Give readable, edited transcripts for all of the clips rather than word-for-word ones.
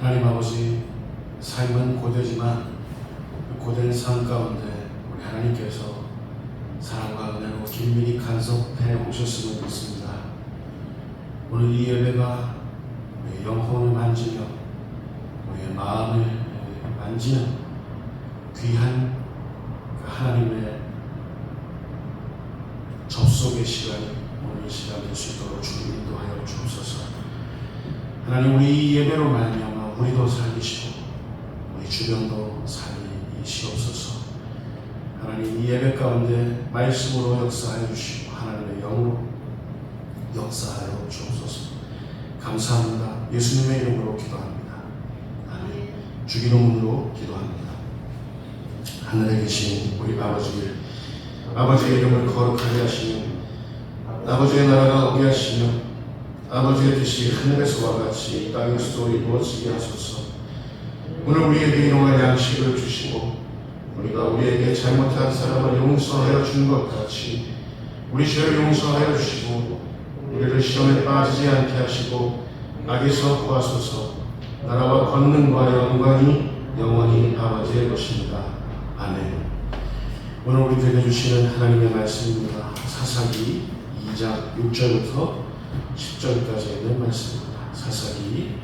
하나님 아버지, 삶은 고되지만 그 고된 삶 가운데 우리 하나님께서 사랑과 은혜로 긴밀히 간섭해 오셨음을 믿습니다. 오늘 이 예배가 우리의 영혼을 만지며 우리의 마음을 만지는 귀한 그 하나님의 접속의 시간이 오늘 시간 될 수 있도록 주님 인도하여 주옵소서. 하나님, 우리 이 예배로 말미암아 우리도 살리시고 우리 주변도 살리시옵소서. 하나님, 이 예배 가운데 말씀으로 역사하여 주시고 하나님의 영으로 역사하여 주옵소서. 감사합니다. 예수님의 이름으로 기도합니다. 아멘. 주기도문으로 기도합니다. 하늘에 계신 우리 아버지의 이름을 거룩하게 하시며 아버지의 나라가 오게 하시며 아버지의 뜻이 하늘에서와 같이 이 땅에서도 이루어지게 하소서. 오늘 우리에게 일용할 양식을 주시고 우리가 우리에게 잘못한 사람을 용서하여 준 것 같이 우리 죄를 용서하여 주시고 우리를 시험에 빠지지 않게 하시고 악에서 구하소서. 나라와 권능과 영광이 영원히 아버지의 것입니다. 아멘. 오늘 우리들에게 주시는 하나님의 말씀입니다. 사사기 2장 6절부터 10절까지 있는 말씀입니다. 사사기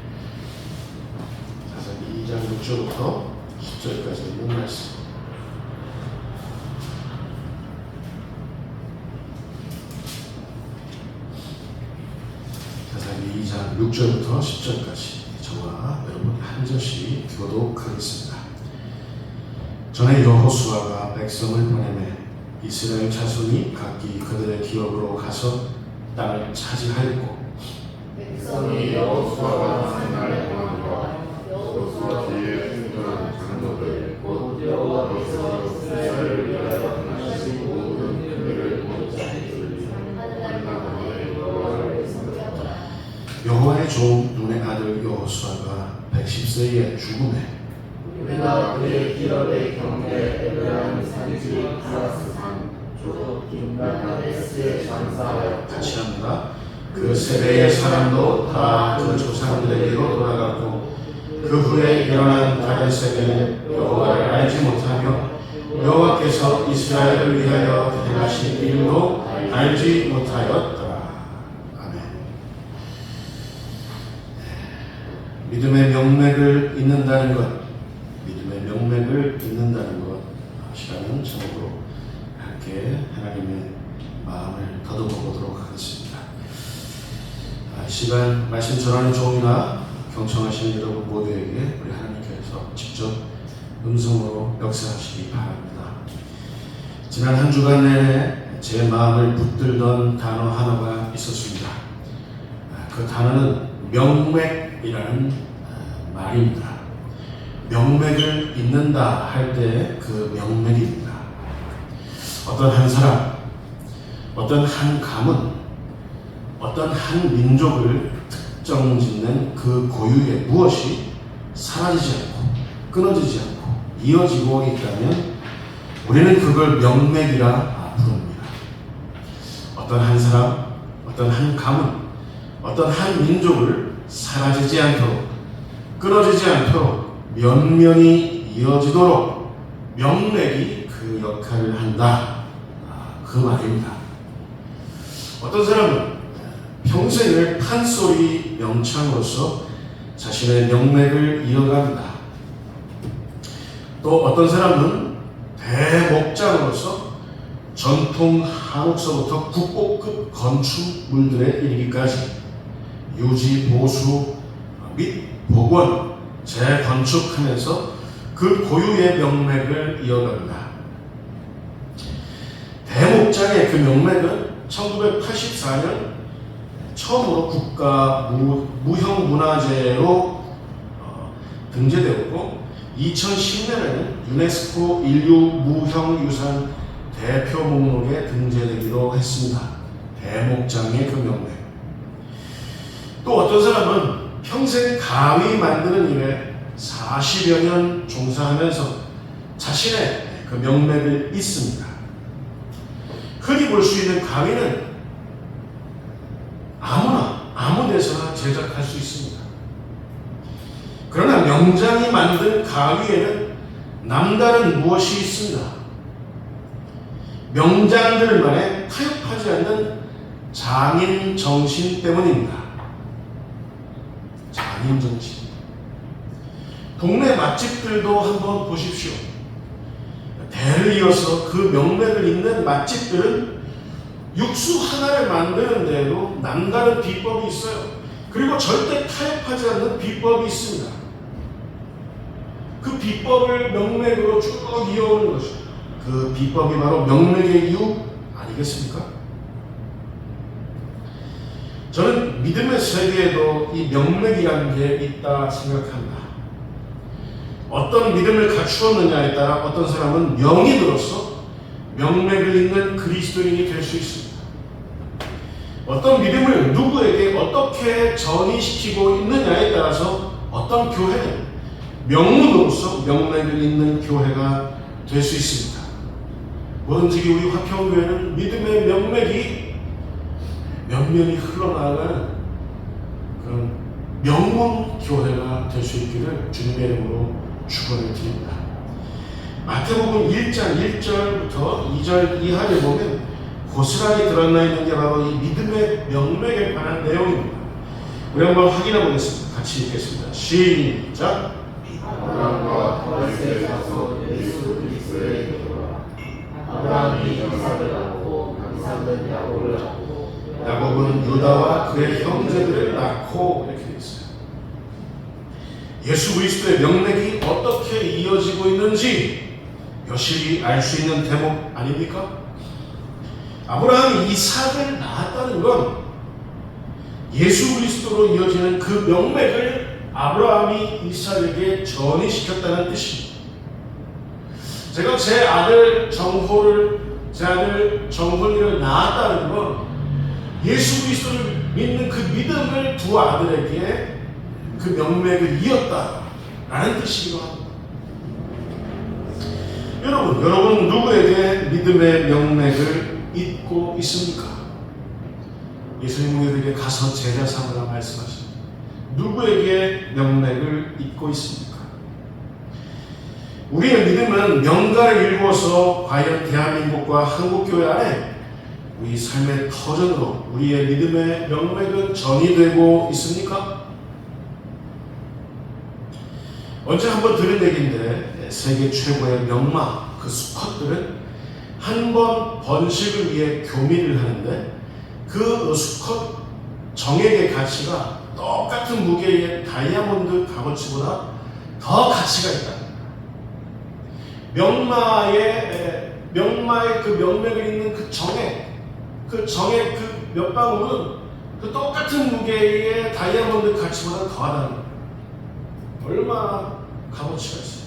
2장 6절부터 10절까지 있는 말씀. 사사기 2장 6절부터 10절까지 저와 여러분이 한 절씩 교독하겠습니다. 전에 여호수아가 백성을 보내매 이스라엘 자손이 각기 그들의 기업으로 가서 땅을 차지하였고 백성이 여호수아가 생활의 동안과 여호수아 뒤에 생존한 장로들 곧 여호와께서 이스라엘을 위하여 행하신 모든 일들을 본 자들이 한나라의 여호와를 섬겼다. 여호와의 종 눈의 아들 여호수아가 110세에 죽음에 우리가 그의 기업의 경계 에브라임 산지 가라스산 조 김나가데스에 장사하였고 같이 합니다. 그 세대의 사람도 다 그 조상들에게로 돌아갔고 그 후에 일어난 다른 세대는 여호와를 알지 못하며 여호와께서 이스라엘을 위하여 행하신 일도 알지 못하였더라. 아멘. 믿음의 명맥을 잇는다는 것, 믿음의 명맥을 잇는다는 것이라는 제목으로 함께 하나님의 마음을 더듬어보도록 하겠습니다. 이 시간 말씀 전하는 종이나 경청하시는 여러분 모두에게 우리 하나님께서 직접 음성으로 역사하시기 바랍니다. 지난 한 주간 내내 제 마음을 붙들던 단어 하나가 있었습니다. 그 단어는 명맥이라는 말입니다. 명맥을 잇는다 할 때 그 명맥입니다. 어떤 한 사람, 어떤 한 가문, 어떤 한 민족을 특정짓는 그 고유의 무엇이 사라지지 않고 끊어지지 않고 이어지고 있다면 우리는 그걸 명맥이라 부릅니다. 어떤 한 사람, 어떤 한 가문, 어떤 한 민족을 사라지지 않도록 끊어지지 않도록 면면이 이어지도록 명맥이 그 역할을 한다. 그 말입니다. 어떤 사람은 평생을 판소리 명창으로서 자신의 명맥을 이어갑니다. 또 어떤 사람은 대목장으로서 전통 한옥서부터 국보급 건축물들에 이르기까지 유지, 보수 및 복원, 재건축하면서 그 고유의 명맥을 이어갑니다. 대목장의 그 명맥은 1984년 처음으로 국가 무형문화재로 등재되었고 2010년에는 유네스코 인류 무형유산 대표 목록에 등재되기도 했습니다. 대목장의 그 명맥. 또 어떤 사람은 평생 가위 만드는 일에 40여 년 종사하면서 자신의 그 명맥을 잇습니다. 흔히 볼 수 있는 가위는 아무나 아무 데서나 제작할 수 있습니다. 그러나 명장이 만든 가위에는 남다른 무엇이 있습니다. 명장들만의 타협하지 않는 장인 정신 때문입니다. 장인 정신. 동네 맛집들도 한번 보십시오. 대를 이어서 그 명맥을 잇는 맛집들은 육수 하나를 만드는데도 남다른 비법이 있어요. 그리고 절대 타협하지 않는 비법이 있습니다. 그 비법을 명맥으로 쭉 이어오는 것이죠. 그 비법이 바로 명맥의 이유 아니겠습니까? 저는 믿음의 세계에도 이 명맥이라는 게 있다 생각합니다. 어떤 믿음을 갖추었느냐에 따라 어떤 사람은 명인으로서 명맥을 잇는 그리스도인이 될 수 있습니다. 어떤 믿음을 누구에게 어떻게 전이시키고 있느냐에 따라서 어떤 교회는 명문으로서 명맥을 잇는 교회가 될 수 있습니다. 뭐든지 우리 화평교회는 믿음의 명맥이 면면이 흘러나가는 그런 명문 교회가 될 수 있기를 주님의 이름으로 축원을 드립니다. 마태복음 1장 1절부터 2절 이하를 보면 고스란히 드러나 있는 게 바로 이 믿음의 명맥에 관한 내용입니다. 우리 한번 확인해 보겠습니다. 같이 읽겠습니다. 시작. 아브라함과 다윗의 자손 예수 그리스도의 교라. 아브라함이 이삭을 낳고 이삭은 야곱을 낳고 야곱은 유다와 그의 형제들을 낳고 이렇게 되어 있어요. 예수 그리스도의 명맥이 어떻게 이어지고 있는지 여실히 알 수 있는 대목 아닙니까? 아브라함이 이삭을 낳았다는 건 예수 그리스도로 이어지는 그 명맥을 아브라함이 이삭에게 전이시켰다는 뜻입니다. 제가 제 아들 정훈이를 낳았다는 건 예수 그리스도를 믿는 그 믿음을 두 아들에게 그 명맥을 이었다라는 뜻이기도 합니다. 여러분 누구에게 믿음의 명맥을 잇고 있습니까? 예수님 우리에게 가서 제자 삼으라 말씀하십니다. 누구에게 명맥을 잇고 있습니까? 우리의 믿음은 명가를 일구어서 과연 대한민국과 한국교회 안에 우리 삶의 터전으로 우리의 믿음의 명맥은 전이되고 있습니까? 언제 한번 들은 얘기인데 세계 최고의 명마 그 수컷들은 한 번 번식을 위해 교미를 하는데 그 수컷 정액의 가치가 똑같은 무게의 다이아몬드 값어치보다 더 가치가 있다. 명마의 그 명맥을 잇는 그 정액 그 몇 방울은 그 똑같은 무게의 다이아몬드 가치보다 더하다는 거예요. 얼마나 값어치가 있어요.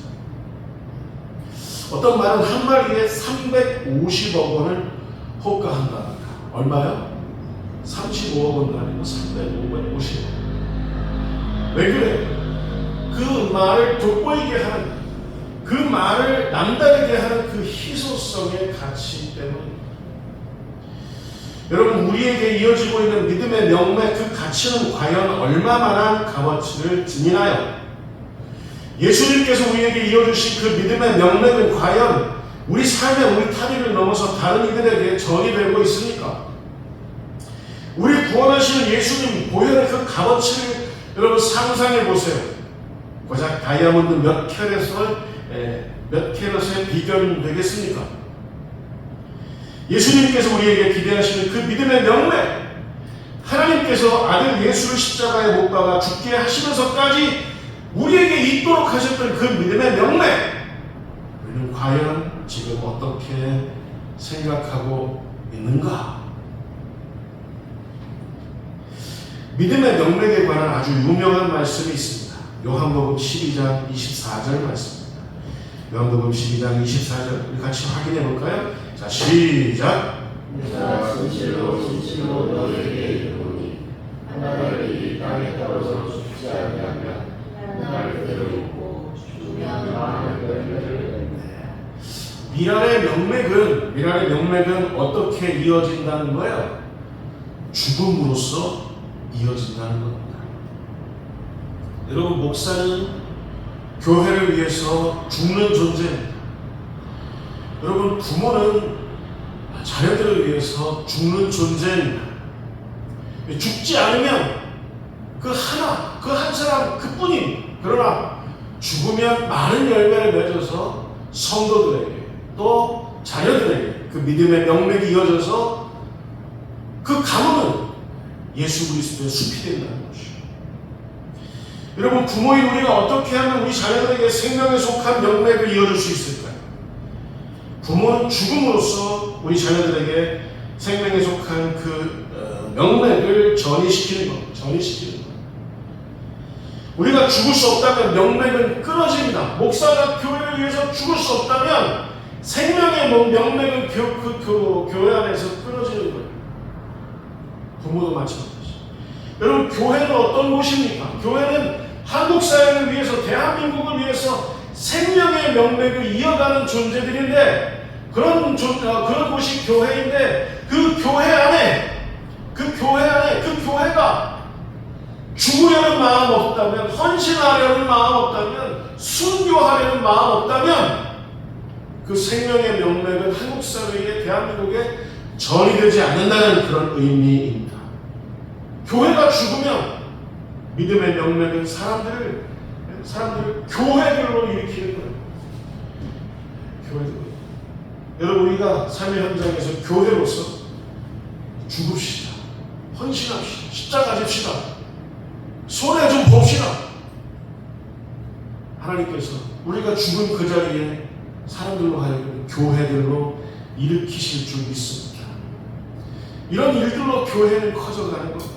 어떤 말은 한 마리에 350억 원을 호가한답니다. 얼마요? 35억 원도 아니고 350억 원. 왜 그래요? 그 말을 돋보이게 하는, 그 말을 남다르게 하는 그 희소성의 가치 때문입니다. 여러분, 우리에게 이어지고 있는 믿음의 명맥 그 가치는 과연 얼마만한 값어치를 지니나요? 예수님께서 우리에게 이어주신 그 믿음의 명맥은 과연 우리 삶의 울타리를 넘어서 다른 이들에게 전이 되고 있습니까? 우리 구원하시는 예수님 보혈의 그 값어치를 여러분 상상해 보세요. 고작 다이아몬드 몇 캐럿에 비견되겠습니까? 예수님께서 우리에게 기대하시는 그 믿음의 명맥, 하나님께서 아들 예수를 십자가에 못 박아 죽게 하시면서까지 우리에게 있도록 하셨던 그 믿음의 명맥, 우리는 과연 지금 어떻게 생각하고 있는가? 믿음의 명맥에 관한 아주 유명한 말씀이 있습니다. 요한복음 12장 24절 말씀입니다. 요한복음 12장 24절 우리 같이 확인해 볼까요? 자, 시작. 내가 진실로 너희에게 이르노니 하나님의 이 땅에 떨어져 죽지 아니하면 날 그대로 있고 죽으면 많은 열매를 맺느니라. 미랄의 명맥은 어떻게 이어진다는 거예요? 죽음으로써 이어진다는 겁니다. 여러분, 목사는 교회를 위해서 죽는 존재입니다. 여러분, 부모는 자녀들을 위해서 죽는 존재입니다. 죽지 않으면 그 한 사람 그뿐입니다. 그러나 죽으면 많은 열매를 맺어서 성도들에게 또 자녀들에게 그 믿음의 명맥이 이어져서 그 가문은 예수 그리스도의 숲이 된다는 것이죠. 여러분, 부모인 우리가 어떻게 하면 우리 자녀들에게 생명에 속한 명맥을 이어줄 수 있을까요? 부모는 죽음으로써 우리 자녀들에게 생명에 속한 그 명맥을 전이시키는 겁니다. 우리가 죽을 수 없다면 명맥은 끊어집니다. 목사가 교회를 위해서 죽을 수 없다면 생명의 명맥은 그 교회 안에서 끊어지는 거예요. 부모도 마찬가지죠. 여러분, 교회는 어떤 곳입니까? 교회는 한국 사회를 위해서, 대한민국을 위해서 생명의 명맥을 이어가는 존재들인데, 그런 곳이 교회인데, 그 교회가 죽으려는 마음 없다면, 헌신하려는 마음 없다면, 순교하려는 마음 없다면, 그 생명의 명맥은 한국 사회에, 대한민국에 전이 되지 않는다는 그런 의미입니다. 교회가 죽으면 믿음의 명맥은 사람들을 교회들로 일으키는 거예요. 교회들. 여러분, 우리가 삶의 현장에서 교회로서 죽읍시다. 헌신합시다. 십자가 집시다. 손해 좀 봅시다. 하나님께서 우리가 죽은 그 자리에 사람들로 하여금 교회들로 일으키실 줄 믿습니다. 이런 일들로 교회는 커져가는 겁니다.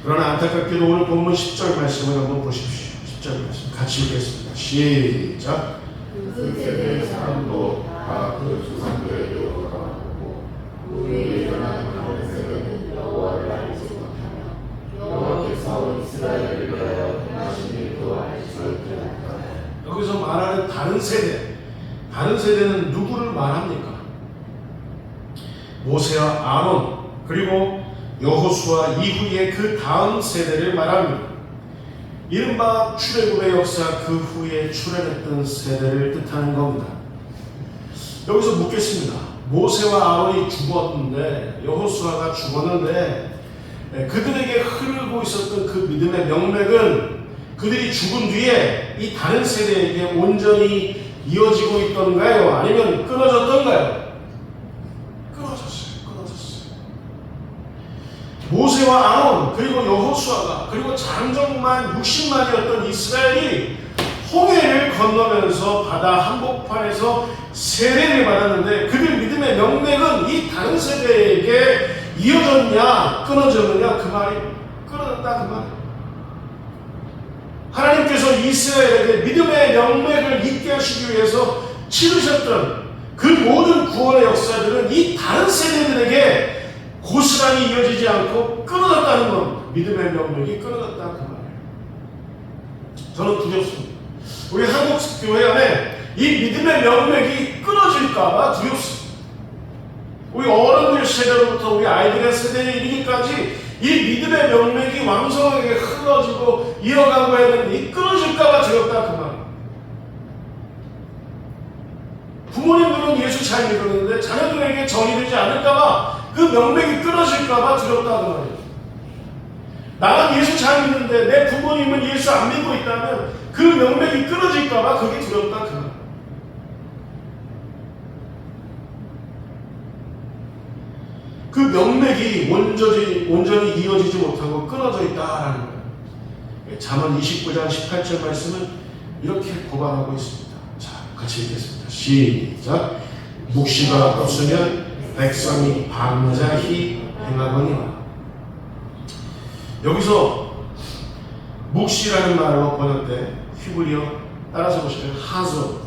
그러나 안타깝게도 오늘 본문 10절 말씀을 한번 보십시오. 10절 말씀 같이 읽겠습니다. 시작. 그 세대의 사람도 다 그 조상들에게 돌아왔고 그 위에 일어난 다른 세대는 여호와를 알지 못하며 여호와께서 이스라엘을 위하여 행하신 일도 알지 못하였다. 여기서 말하는 다른 세대는 누구를 말합니까? 모세와 아론, 그리고 여호수아 이후의 그 다음 세대를 말합니다. 이른바 출애굽의 역사 그 후에 출애굽했던 세대를 뜻하는 겁니다. 여기서 묻겠습니다. 모세와 아론이 죽었는데, 여호수아가 죽었는데, 그들에게 흐르고 있었던 그 믿음의 명맥은 그들이 죽은 뒤에 이 다른 세대에게 온전히 이어지고 있던가요? 아니면 끊어졌던가요? 끊어졌어요. 모세와 아론, 그리고 여호수아가, 그리고 장정만 60만이었던 이스라엘이 홍해를 건너면서 바다 한복판에서 세례를 받았는데, 그들 믿음의 명맥은 이 다른 세대에게 이어졌냐 끊어졌느냐, 그 말이 끊어졌다, 그 말이에요. 하나님께서 이스라엘에게 믿음의 명맥을 있게 하시기 위해서 치르셨던 그 모든 구원의 역사들은 이 다른 세대들에게 고스란히 이어지지 않고 끊어졌다는 겁니다. 믿음의 명맥이 끊어졌다, 그 말이에요. 저는 두렵습니다. 우리 한국 교회 안에 이 믿음의 명맥이 끊어질까봐 두렵습니다. 우리 어른들 세대로부터 우리 아이들의 세대에 이르기까지 이 믿음의 명맥이 왕성하게 흘러지고 이어가고 해야 되는데 이 끊어질까봐 두렵다, 그 말이에요. 부모님들은 예수 잘 믿었는데 자녀들에게 전이 되지 않을까봐, 그 명맥이 끊어질까봐 두렵다, 그 말이에요. 나는 예수 잘 믿는데 내 부모님은 예수 안 믿고 있다면 그 명맥이 끊어질까봐 그게 두렵다, 그 말이에요. 그 명맥이 온전히 이어지지 못하고 끊어져 있다라는 거예요. 잠언 29장 18절 말씀은 이렇게 고발하고 있습니다. 자, 같이 읽겠습니다. 시작. 묵시가 없으면 백성이 방자히 행하거니와. 여기서 묵시라는 말로 번역돼 히브리어 따라서 보시면 하존.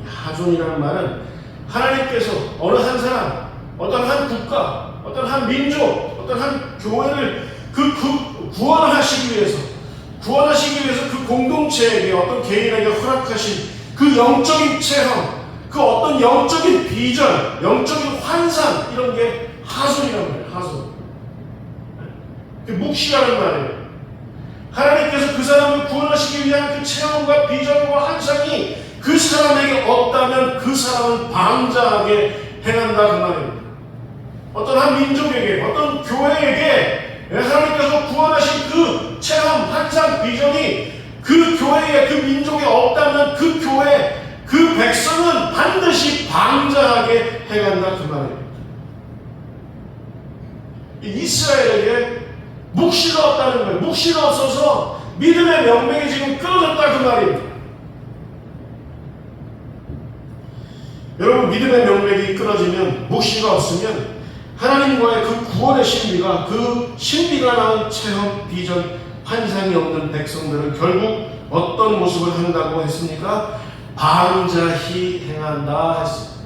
하존이라는 말은 하나님께서 어느 한 사람, 어떤 한 국가, 어떤 한 민족, 어떤 한 교회를 구원하시기 위해서 그 공동체에게, 어떤 개인에게 허락하신 그 영적인 체험, 그 어떤 영적인 비전, 영적인 환상, 이런 게 하손이란 말이에요. 하손. 그 묵시라는 말이에요. 하나님께서 그 사람을 구원하시기 위한 그 체험과 비전과 환상이 그 사람에게 없다면 그 사람은 방자하게 행한다 그 말입니다. 어떤 한 민족에게, 어떤 교회에게 하나님께서 구원하신 그 체험, 환상, 비전이 그 교회에, 그 민족에 없다면 그 교회, 그 백성은 반드시 방자하게 행한다 그 말입니다. 이스라엘에게 묵시가 없다는 거예요. 묵시가 없어서 믿음의 명맥이 지금 끊어졌다 그 말입니다. 여러분, 믿음의 명맥이 끊어지면, 묵시가 없으면 하나님과의 그 구원의 신비가, 그 신비가 낳은 체험, 비전, 환상이 없는 백성들은 결국 어떤 모습을 한다고 했습니까? 방자히 행한다 했습니다.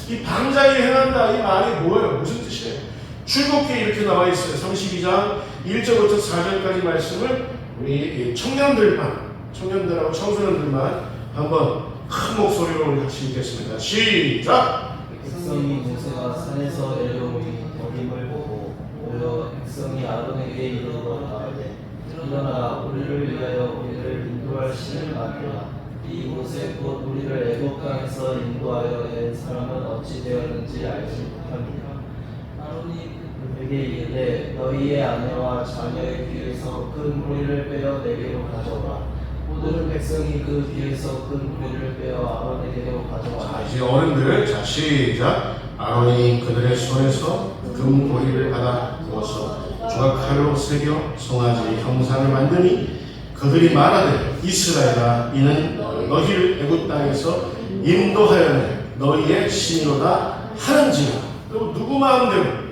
이 방자히 행한다, 이 말이 뭐예요? 무슨 뜻이에요? 출애굽기에 이렇게 나와 있어요. 32장 1절부터 4절까지 말씀을 우리 청년들하고 청소년들만 한번 큰 목소리로 우리 같이 읽겠습니다. 시작! 백성이 모세가 산에서 내려오니 어림을 보고 모여 백성이 아론에게 이르러다 일어나 우리를 위하여 우리를 인도할 신을 만들라. 이 모세 곧 우리를 애굽 땅에서 인도하여 낸 사람은 어찌 되었는지 알지 못합니다. 아론이 그들에게 이르되 너희의 아내와 자녀의 귀에서 큰 무리를 빼어 내게로 가져오라. 모든 백성이 그 귀에서 큰 무리를 빼어 아론에게로 가져와라. 자, 이제 어른들, 자, 시작! 아론이 그들의 손에서 금고리를 받아 구워서 조각칼로 새겨 송아지 형상을 만드니 그들이 말하되 이스라엘아, 이는 너희를 애굽 땅에서 인도하여 너희의 신이로다 하는지라. 또 누구 마음대로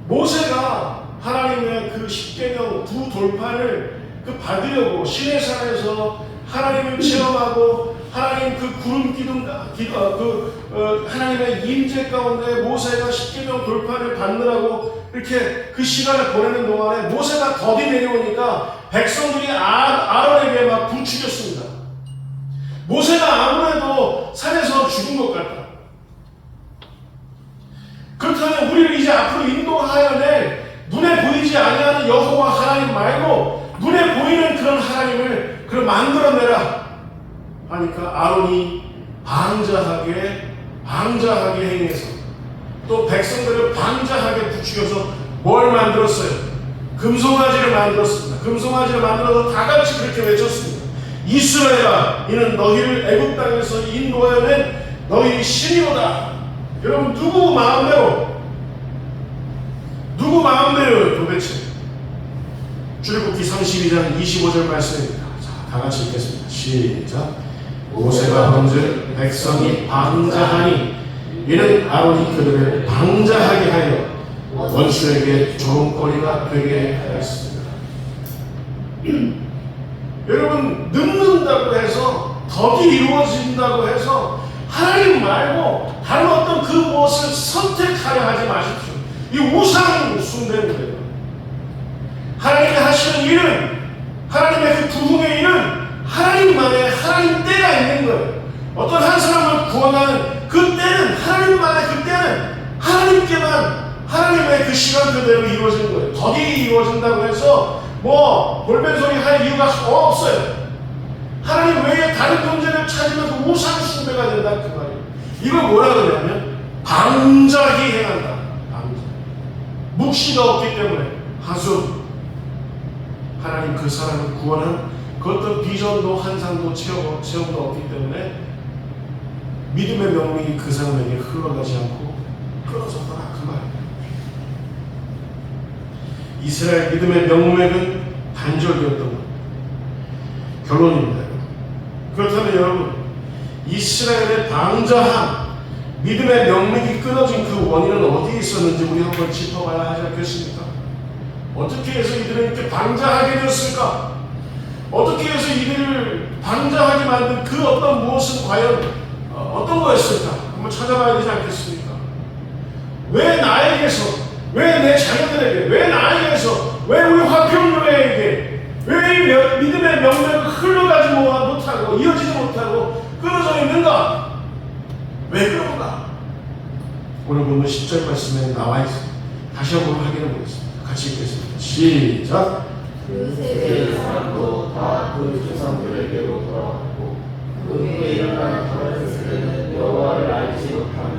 모세가 하나님의 그 십계명 두 돌판을 그 받으려고 시내산에서 하나님을 체험하고 하나님 그 구름 기둥 하나님의 임재 가운데 모세가 십계명 돌판을 받느라고 이렇게 그 시간을 보내는 동안에 모세가 더디 내려오니까 백성들이 아론에게 막 부추겼습니다. 모세가 아무래도 산에서 죽은 것 같다. 그렇다면 우리를 이제 앞으로 인도하여 낼 눈에 보이지 아니하는 여호와 하나님 말고 눈에 보이는 그런 하나님을 만들어내라 하니까 아론이 방자하게 행해서 또 백성들을 방자하게 부추겨서 뭘 만들었어요? 금송아지를 만들었습니다. 금송아지를 만들어서 다 같이 그렇게 외쳤습니다. 이스라엘아, 이는 너희를 애굽 땅에서 인도하여 낸 너희 신이로다. 여러분, 누구 마음대로 도대체? 출애굽기 32장 25절 말씀입니다. 자, 다 같이 읽겠습니다. 시작! 모세가 본즉 백성이 방자하니 이는 아론이 그들을 방자하게 하여 원수에게 조롱거리가 되게 하였습니다. 여러분, 늙는다고 해서 덕이 이루어진다고 해서 하나님 말고 다른 어떤 그 무엇을 선택하려 하지 마십시오. 이 우상 숭배입니다. 하나님이 하시는 일은, 하나님의 그 부흥의 일은 하나님만의 하나님 때가 있는 거예요. 어떤 한 사람을 구원하는 그 때는, 하나님만의 그 때는 하나님께만, 하나님의 그 시간 그대로 이루어지는 거예요. 덕이 이루어진다고 해서 볼멘소리 할 이유가 없어요. 하나님 외에 다른 존재를 찾으면 그 우상 숭배가 된다 그 말이에요. 이걸 뭐라 그러냐면 방자히 행한다. 묵시가 없기 때문에 하수 하나님 그 사람을 구원한 그 어떤 비전도 환상도 체험도 없기 때문에 믿음의 명맥이 그 사람에게 흘러가지 않고 끊어졌더라 그 말이에요. 이스라엘 믿음의 명맥은 단절되었던 것. 결론입니다. 그렇다면 여러분, 이스라엘의 방자한 믿음의 명맥이 끊어진 그 원인은 어디에 있었는지 우리 한번 짚어봐야 하지 않겠습니까? 어떻게 해서 이들은 이렇게 방자하게 되었을까? 어떻게 해서 이들을 방자하게 만든 그 어떤 무엇은 과연 어떤 거였을까? 한번 찾아봐야 되지 않겠습니까? 왜 나에게서, 왜 내 자녀들에게, 왜 나에게서, 왜 우리 화평교회에게, 왜 이 믿음의 명맥을 흘러가지 못하고 이어지지 못하고 끊어져 있는가? 왜 그런가? 오늘 보면 10절 말씀에 나와 있습니다. 다시 한번 확인해 보겠습니다. 같이 읽겠습니다. 시작. 그 세대의 사람도 다 그 조상들에게로 돌아왔고 그 후에 일어난 다른 세대는 여호와를 알지 못하며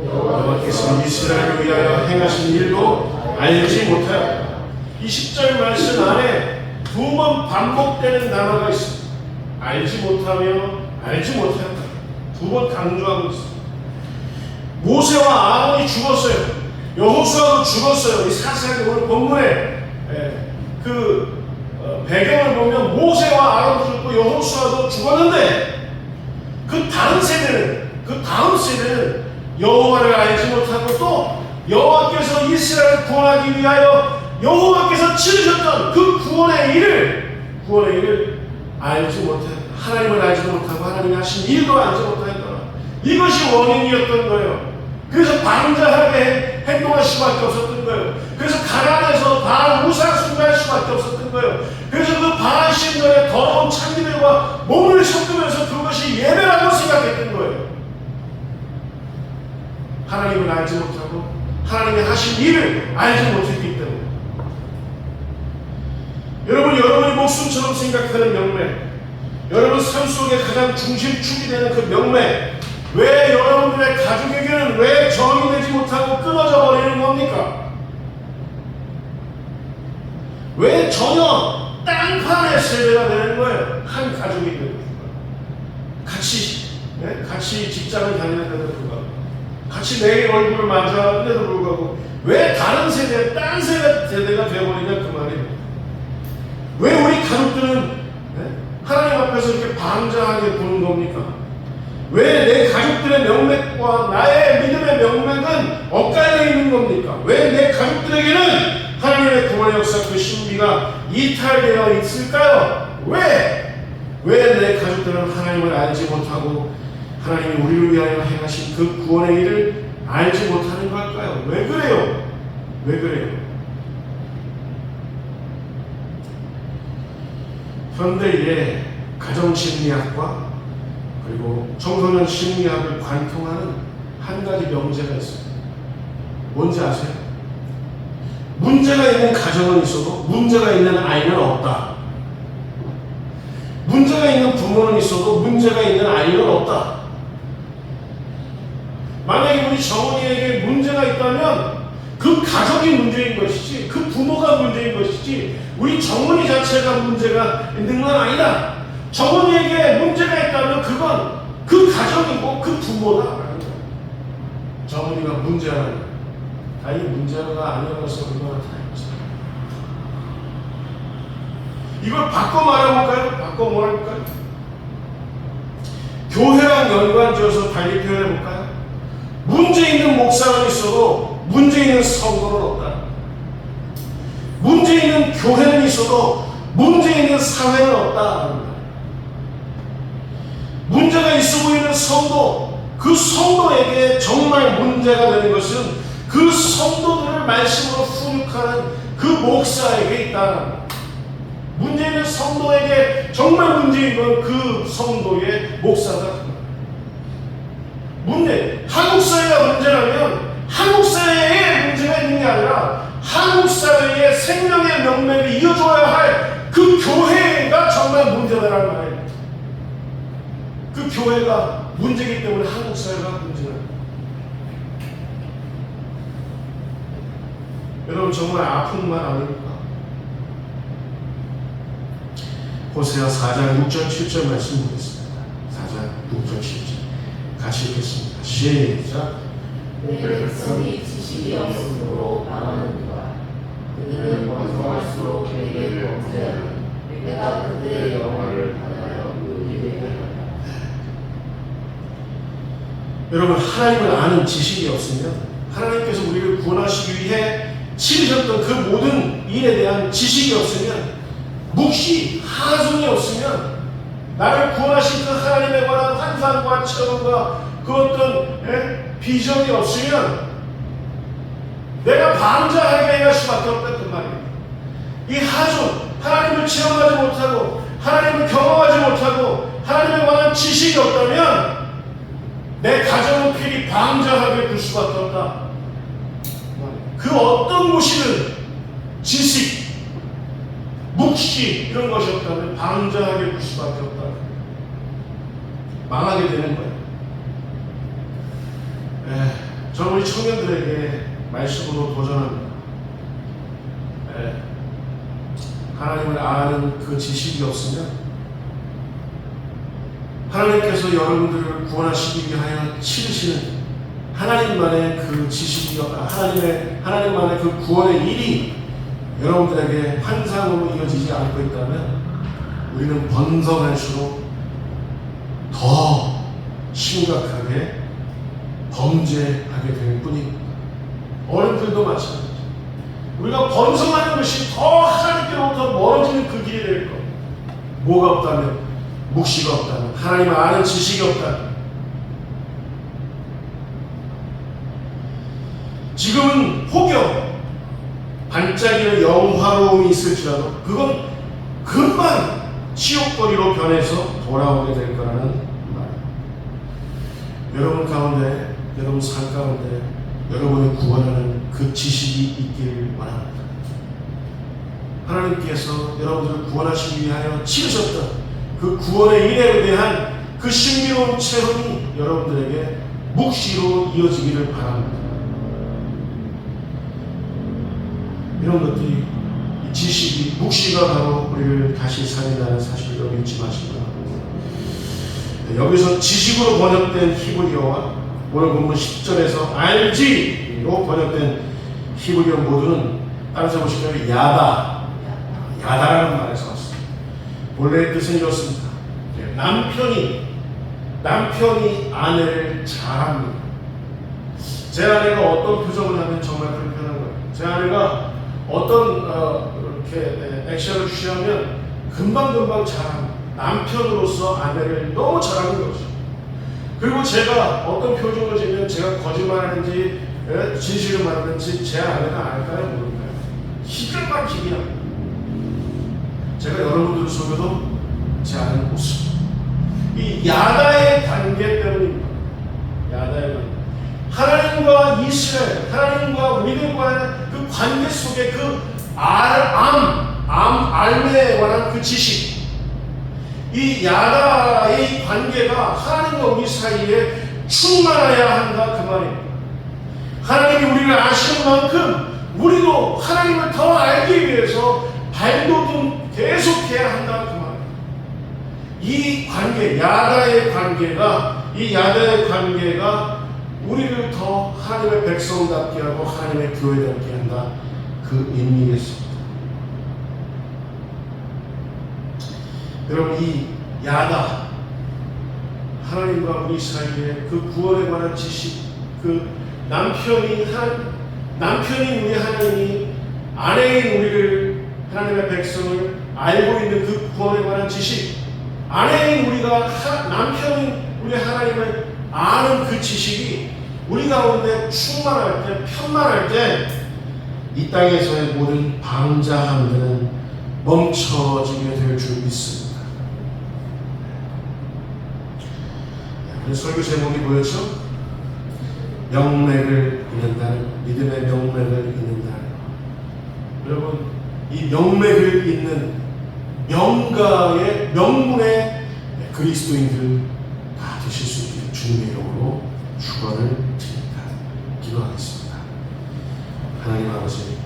여호와께서 이스라엘을 위하여 행하신 일도 알지 못하여. 이 10절 말씀 안에 두 번 반복되는 단어가 있습니다. 알지 못하며 알지 못하였다. 두 번 강조하고 있습니다. 모세와 아론이 죽었어요. 여호수아도 죽었어요. 이 사사기 오늘 본문에 배경을 보면 모세와 아론도 죽고 여호수아도 죽었는데 그 다른 세대는, 그 다음 세대는 여호와를 알지 못하고 또 여호와께서 이스라엘을 구원하기 위하여 여호와께서 치르셨던 그 구원의 일을 알지 못했다. 하나님을 알지 못하고 하나님이 하신 일도 알지 못했다. 이것이 원인이었던 거예요. 그래서 방자하게 행동할 수밖에 없었던 거예요. 그래서 가난해서 바알 우상 숭배할 수밖에 없었던 거예요. 그래서 그 바알 신전의 더러운 창기들과 몸을 섞으면서 그것이 예배라고 생각했던 거예요. 하나님을 알지 못하고 하나님이 하신 일을 알지 못했기 때문에. 여러분이 목숨처럼 생각하는 명맥, 여러분 삶 속에 가장 중심축이 되는 그 명맥, 왜 여러분들의 가족에게는 왜 정의되지 못하고 끊어져 버리는 겁니까? 왜 전혀 딴판의 세대가 되는 거예요? 한 가족이 되는 거예요. 같이 직장을 다니는데도 불구하고, 같이 내 얼굴을 마주하는데도 불구하고, 왜 다른 세대, 딴 세대가 되어버리냐 그 말이에요. 왜 우리 가족들은 하나님 앞에서 이렇게 방자하게 보는 겁니까? 왜 내 가족들의 명맥과 나의 믿음의 명맥은 엇갈려 있는 겁니까? 왜 내 가족들에게는 하나님의 구원의 역사 그 신비가 이탈되어 있을까요? 왜 내 가족들은 하나님을 알지 못하고 하나님이 우리를 위하여 행하신 그 구원의 일을 알지 못하는 걸까요? 왜 그래요? 왜 그래요? 현대의 가정심리학과 그리고 청소년 심리학을 관통하는 한 가지 명제가 있습니다. 뭔지 아세요? 문제가 있는 가정은 있어도 문제가 있는 아이는 없다. 문제가 있는 부모는 있어도 문제가 있는 아이는 없다. 만약에 우리 정원이에게 문제가 있다면 그 가족이 문제인 것이지, 그 부모가 문제인 것이지, 우리 정원이 자체가 문제가 있는 건 아니다. 정원이에게 문제가 있다면 그건 그 가정이고 그 부모다. 정원이가 문제라는 거예요. 다행히 문제가 아니어서 그거는 다행이죠. 이걸 바꿔 말해볼까요? 바꿔 말해볼까요? 교회랑 연관지어서 달리 표현해볼까요? 문제 있는 목사는 있어도 문제 있는 성도는 없다. 문제 있는 교회는 있어도 문제 있는 사회는 없다. 문제가 있어 보이는 성도, 그 성도에게 정말 문제가 되는 것은 그 성도들을 말씀으로 훈육하는 그 목사에게 있다. 문제 있는 성도에게 정말 문제인 건 그 성도의 목사다. 한국 사회가 문제라면 한국 사회에 문제가 있는 게 아니라 한국 사회의 생명의 명맥을 이어줘야 할 그 교회가 정말 문제다라는 말이에요. 그 교회가 문제이기 때문에 한국 사회가 문제다. 여러분 정말 아픈 말 아닙니까? 호세아 4장 6절 7절 말씀 보겠습니다. 4장 6절 7절 같이 읽겠습니다. 시작. 내 백성이 지식이 없으므로 망하는도다. 그들은 번성할수록 내게 범죄하는 내가 그들의 영화를 받아여 의리되게 하리라. 여러분 하나님을 아는 지식이 없으면 하나님께서 우리를 구원하시기 위해 치르셨던 그 모든 일에 대한 지식이 없으면 묵시, 하중이 없으면 나를 구원하신 그 하나님에 관한 환상과 체험과 그 어떤 비전이 없으면 내가 방자하게 할 수밖에 없다 그 말이에요. 이 하중, 하나님을 체험하지 못하고 하나님을 경험하지 못하고 하나님에 관한 지식이 없다면 내 가정은 필히 방자하게 굴 수밖에 없다. 그 어떤 곳이든 지식, 묵시 이런 것이 없다면 방자하게 굴 수밖에 없다. 망하게 되는 거예요. 저는 우리 청년들에게 말씀으로 도전합니다. 하나님을 아는 그 지식이 없으면 하나님께서 여러분들을 구원하시기 위하여 치르시는 하나님만의 그 지식이 하나님만의 그 구원의 일이 여러분들에게 환상으로 이어지지 않고 있다면 우리는 번성할수록 더 심각하게 범죄하게 될 뿐입니다. 어른들도 마찬가지죠. 우리가 번성하는 것이 더 하나님께로부터 멀어지는 그 길이 될 겁니다. 뭐가 없다면, 묵시가 없다면, 하나님을 아는 지식이 없다면. 지금은 혹여 반짝이는 영화로움이 있을지라도 그건 금방 치욕거리로 변해서 돌아오게 될 거라는 말입니다. 여러분 가운데, 여러분 삶 가운데 여러분을 구원하는 그 지식이 있기를 원합니다. 하나님께서 여러분들을 구원하시기 위하여 치르셨던 그 구원의 일에 대한 그 신비로운 체험이 여러분들에게 묵시로 이어지기를 바랍니다. 이런 것들이, 이 지식이, 묵시가 바로 우리를 다시 살린다는 사실을 잊지 마시기 바랍니다. 여기서 지식으로 번역된 히브리어와 오늘 본문 10절에서 알지로 번역된 히브리어 모두는 따라서 보시면 야다라는 말에서 왔습니다. 본래의 뜻은 이렇습니다. 남편이 아내를 잘합니다. 제 아내가 어떤 표정을 하면 정말 불편한 거예요. 제 아내가 어떤 이렇게 액션을 취하면 금방금방 잘합니다. 남편으로서 아내를 너무 잘하는 거죠. 그리고 제가 어떤 표정을 지으면 제가 거짓말하는지 진실을 말하는지 제 아내가 알까요? 모를까요? 기가 막히게 합니다. 제가 여러분들 속에도 제 아내는 못습니다. 이 야다의 관계 때문입니다. 야다의 관계. 하나님과 이스라엘, 하나님과 우리들과의 그 관계 속에 그 알매에 관한 그 지식, 이 야다의 관계가 하나님과 우리 사이에 충만해야 한다 그 말입니다. 하나님이 우리를 아시는 만큼 우리도 하나님을 더 알기 위해서 발돋움 계속해야 한다 그 말입니다. 이 관계, 야다의 관계가 우리를 더 하나님의 백성답게 하고 하나님의 교회답게 한다 그 의미겠습니다. 여러분, 이 야다, 하나님과 우리 사이에 그 구원에 관한 지식, 그 남편인 우리 하나님이 아내인 우리를, 하나님의 백성을 알고 있는 그 구원에 관한 지식, 아내인 우리가 남편인 우리 하나님을 아는 그 지식이 우리 가운데 충만할 때, 편만할 때 이 땅에서의 모든 방자함들은 멈춰지게 될 줄 믿습니다. 설교 제목이 뭐였죠? 명맥을 잇는다는, 믿음의 명맥을 잇는다는. 여러분, 이 명맥을 잇는 명문의 그리스도인들 다 되실 수 있기를 주님의 이름으로 축원을 드립니다. 기도하겠습니다. 하나님 아버지,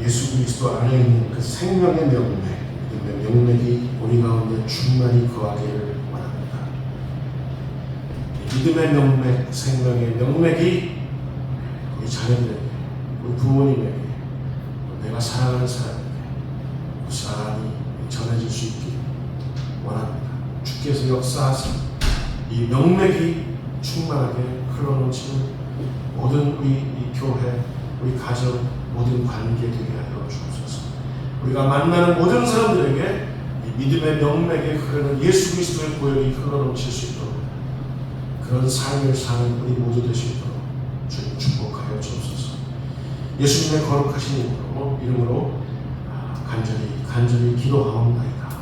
예수 그리스도 안에 있는 그 생명의 명맥이 우리 가운데 충만히 거하기를 원합니다. 믿음의 명맥, 생명의 명맥이 우리 자녀들에게, 우리 부모님에게, 내가 사랑하는 사람에게 무사히 전해질 수 있기를 원합니다. 주께서 역사하사 이 명맥이 충만하게 흘러넘치는 모든 우리 이 교회, 우리 가정, 모든 관계 되게 하여 주옵소서. 우리가 만나는 모든 사람들에게 이 믿음의 명맥에 흐르는 예수 그리스도의 보혈이 흘러넘칠 수 있도록 그런 삶을 사는 우리 모두 되실 수 있도록 주님 축복하여 주옵소서. 예수님의 거룩하신 이름으로 간절히 기도하옵나이다.